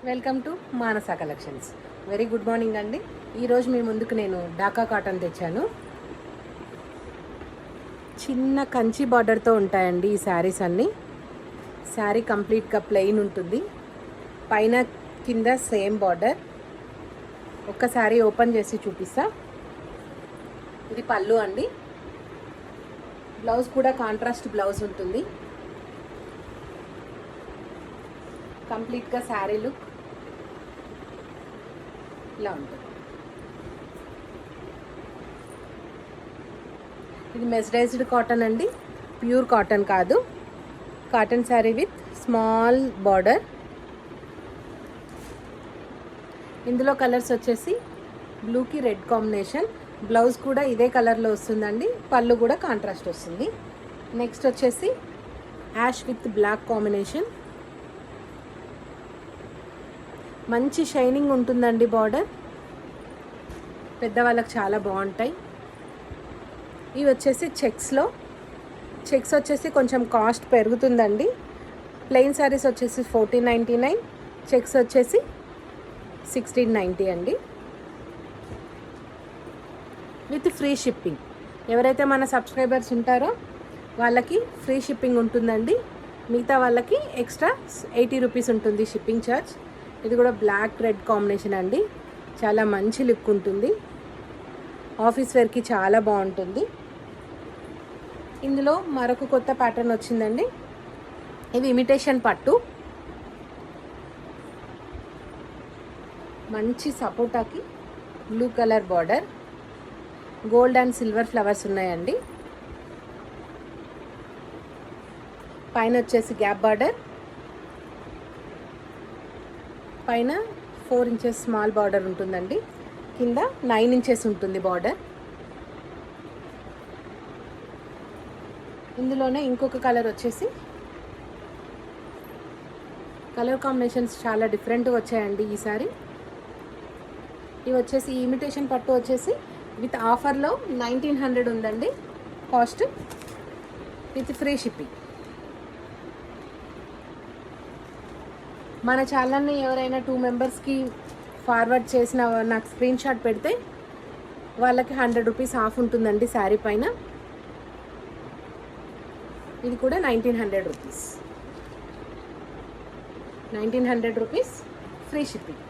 Welcome to Manasa collections. Very good morning అండి. ఈరోజు మీ ముందుకు నేను ఢాకా కాటన్ తెచ్చాను. చిన్న కంచి బార్డర్తో ఉంటాయండి ఈ శారీస్ అన్నీ. శారీ కంప్లీట్గా ప్లెయిన్ ఉంటుంది, పైన కింద సేమ్ బార్డర్. ఒక్క శారీ ఓపెన్ చేసి చూపిస్తా. ఇది పళ్ళు అండి. బ్లౌజ్ కూడా కాంట్రాస్ట్ బ్లౌజ్ ఉంటుంది. కంప్లీట్గా శారీ లుక్ ఇలా ఉంటుంది. ఇది మెస్డైజ్డ్ కాటన్ అండి, ప్యూర్ కాటన్ కాదు. Cotton sari with small border. ఇందులో కలర్స్ వచ్చేసి బ్లూకి రెడ్ కాంబినేషన్. బ్లౌజ్ కూడా ఇదే కలర్లో వస్తుందండి. పళ్ళు కూడా కాంట్రాస్ట్ వస్తుంది. నెక్స్ట్ వచ్చేసి యాష్ విత్ బ్లాక్ కాంబినేషన్. మంచి షైనింగ్ ఉంటుందండి బార్డర్. పెద్దవాళ్ళకి చాలా బాగుంటాయి. ఇవి వచ్చేసి చెక్స్లో. చెక్స్ వచ్చేసి కొంచెం కాస్ట్ పెరుగుతుందండి. ప్లెయిన్ శారీస్ వచ్చేసి 1499, చెక్స్ వచ్చేసి 1690 అండి, విత్ ఫ్రీ షిప్పింగ్. ఎవరైతే మన సబ్స్క్రైబర్స్ ఉంటారో వాళ్ళకి ఫ్రీ షిప్పింగ్ ఉంటుందండి. మిగతా వాళ్ళకి ఎక్స్ట్రా 80 రూపీస్ ఉంటుంది షిప్పింగ్ ఛార్జ్. ఇది కూడా బ్లాక్ రెడ్ కాంబినేషన్ అండి. చాలా మంచి లుక్ ఉంటుంది. ఆఫీస్ వేర్కి చాలా బాగుంటుంది. ఇందులో మరొక కొత్త ప్యాటర్న్ వచ్చిందండి. ఇది ఇమిటేషన్ పట్టు. మంచి సపోటాకి blue colour border, gold and silver flowers ఉన్నాయండి. పైన వచ్చేసి గ్యాప్ బార్డర్, పైన 4 ఇంచెస్ స్మాల్ బార్డర్ ఉంటుందండి. కింద 9 ఇంచెస్ ఉంటుంది బార్డర్. ఇందులోనే ఇంకొక కలర్ వచ్చేసి, కలర్ కాంబినేషన్స్ చాలా డిఫరెంట్గా వచ్చాయండి ఈసారి. ఇవి వచ్చేసి ఇమిటేషన్ పట్టు వచ్చేసి విత్ ఆఫర్లో 1900 ఉందండి కాస్ట్, విత్ ఫ్రీ షిప్పింగ్. మన ఛానల్ని ఎవరైనా 2 మెంబర్స్కి ఫార్వర్డ్ చేసిన నాకు స్క్రీన్ షాట్ పెడితే వాళ్ళకి 100 రూపీస్ ఆఫ్ ఉంటుందండి శారీ పైన. ఇది కూడా 1900 రూపీస్. 1900 rupees free shipping.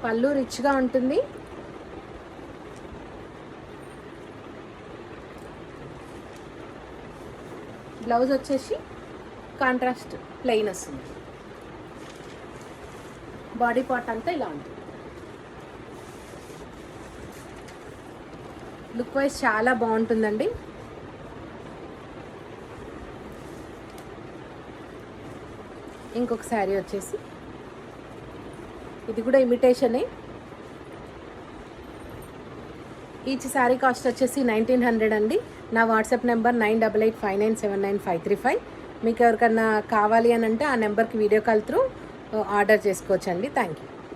పళ్ళు రిచ్గా ఉంటుంది. బ్లౌజ్ వచ్చేసి కాంట్రాస్ట్ ప్లెయిన్ వస్తుంది. బాడీ పార్ట్ అంతా ఇలా ఉంటుంది. లుక్ వైజ్ చాలా బాగుంటుందండి. ఇంకొక శారీ వచ్చేసి ఇది కూడా ఇమిటేషనే. ఈచ్ శారీ కాస్ట్ వచ్చేసి 1900 అండి. నా వాట్సాప్ నెంబర్ 9885979535. మీకు ఎవరికన్నా కావాలి అని అంటే ఆ నెంబర్కి వీడియో కాల్ త్రూ ఆర్డర్ చేసుకోవచ్చండి. Thank you.